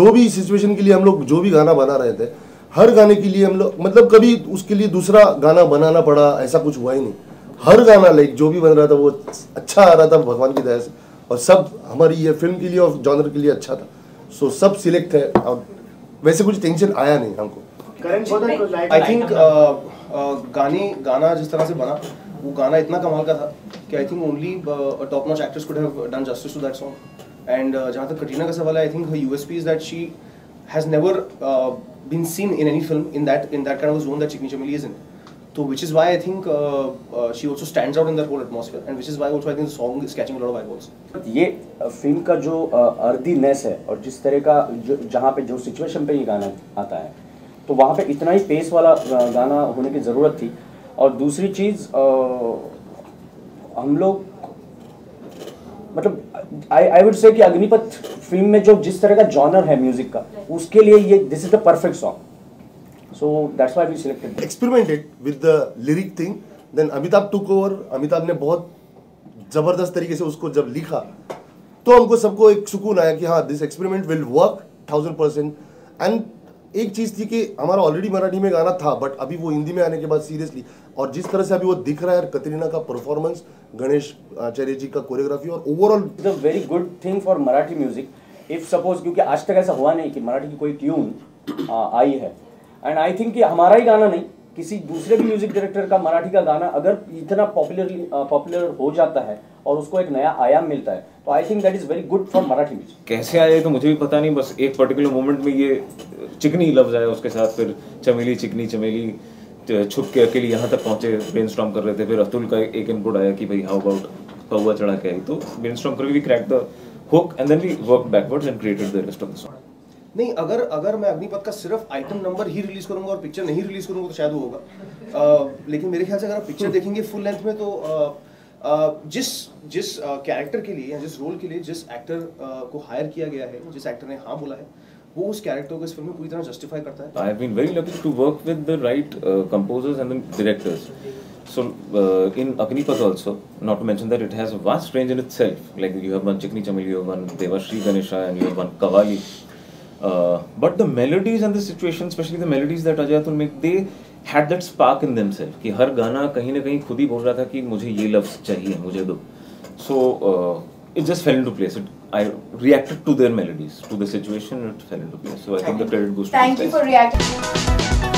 जो भी सिचुएशन के लिए हम लोग जो भी गाना बना रहे थे, हर गाने के लिए हम लोग मतलब कभी उसके लिए दूसरा गाना बनाना पड़ा ऐसा कुछ हुआ ही नहीं। हर गाना लाइक जो भी बन रहा था वो अच्छा आ रहा था भगवान की दया से, और सब हमारी ये फिल्म के लिए और जॉनर के लिए अच्छा था। सो सब सिलेक्ट है और वैसे कुछ टेंशन आया नहीं हमको। आई थिंक गाना जिस तरह से बना वो गाना इतना कमाल का था कि I think only top notch actors could have done justice to that song. And जहाँ तक कटरीना का सवाल है, I think her USP is that she has never been seen in any film in that kind of zone that Chikni Chameli is in. So which is why I think she also stands out in that whole atmosphere, and which is why also I think the song is catching a lot of eyeballs. ये film का जो अर्दीनेस है और जिस तरह का जहाँ पे जो सिचुएशन पे ये गाना आता है, तो वहाँ पे इतना ही पेस वाला गाना होने की ज़रूरत थी. और दूसरी चीज़ हम लोग मतलब आई वुड से कि अग्निपथ फिल्म में जो जिस तरह का जॉनर है म्यूजिक का, उसके लिए ये this is the perfect song. So that's why we selected. Experimented with the lyric thing. Then Amitabh took over. Amitabh ने बहुत जबरदस्त तरीके से उसको जब लिखा, तो हमको सबको एक सुकून आया कि हाँ this experiment will work 1000%. And एक चीज थी कि हमारा ऑलरेडी मराठी में गाना था, बट अभी वो हिंदी में आने के बाद सीरियसली और जिस तरह से अभी वो दिख रहा है, कतरीना का परफॉर्मेंस, गणेश आचार्य जी का कोरियोग्राफी और overall it's a very good thing for Marathi music. If suppose, क्योंकि आज तक ऐसा हुआ नहीं कि मराठी की कोई ट्यून आई है. एंड आई थिंक कि हमारा ही गाना नहीं, किसी दूसरे भी म्यूजिक डायरेक्टर का मराठी का गाना अगर इतना पॉपुलर हो जाता है और उसको एक नया आयाम मिलता है, तो I think that is very good for Marathi music. कैसे आया तो मुझे भी पता नहीं, बस एक पर्टिकुलर मोमेंट में ये चिकनी लफ्ज आया, उसके साथ फिर चमेली चिकनी चमेली छुप के अकेली यहाँ तक पहुंचे, ब्रेनस्टॉर्म कर रहे थे. फिर अतुल का एक इनपुट आया कि भाई हाउ अबाउट कौवा चढ़ा के आई, तो ब्रेनस्टॉर्म करके we crack the hook and then we work backwards and created the rest of the song. नहीं, अगर मैं अग्निपथ का सिर्फ आइटम नंबर ही रिलीज करूंगा और पिक्चर नहीं रिलीज करूंगा तो शायद वो होगा. लेकिन मेरे ख्याल से अगर आप पिक्चर देखेंगे फुल लेंथ में, तो जिस कैरेक्टर के लिए या जिस रोल के लिए जिस एक्टर को हायर किया गया है, जिस एक्टर ने हाँ बोला है, वो उस कैरेक्टर को इस फिल्म में पूरी तरह जस्टिफाई करता है. I have been very lucky to work with the right composers and the directors. So in Agnipath also, not to mention that it has a vast range in itself. Like you have one Chikni Chameli, you have one Devashri Ganesha, and you have one Kavali. But the melodies and the situation, especially the melodies that Ajay Atul make, they had that spark in themselves. कि हर गाना कहीं ना कहीं खुद ही बोल रहा था कि मुझे ये लफ्ज चाहिए, मुझे दो. So it just fell into place. I reacted to their melodies, to the situation. It fell into place. So I think the credit goes to these guys. Thank you for reacting.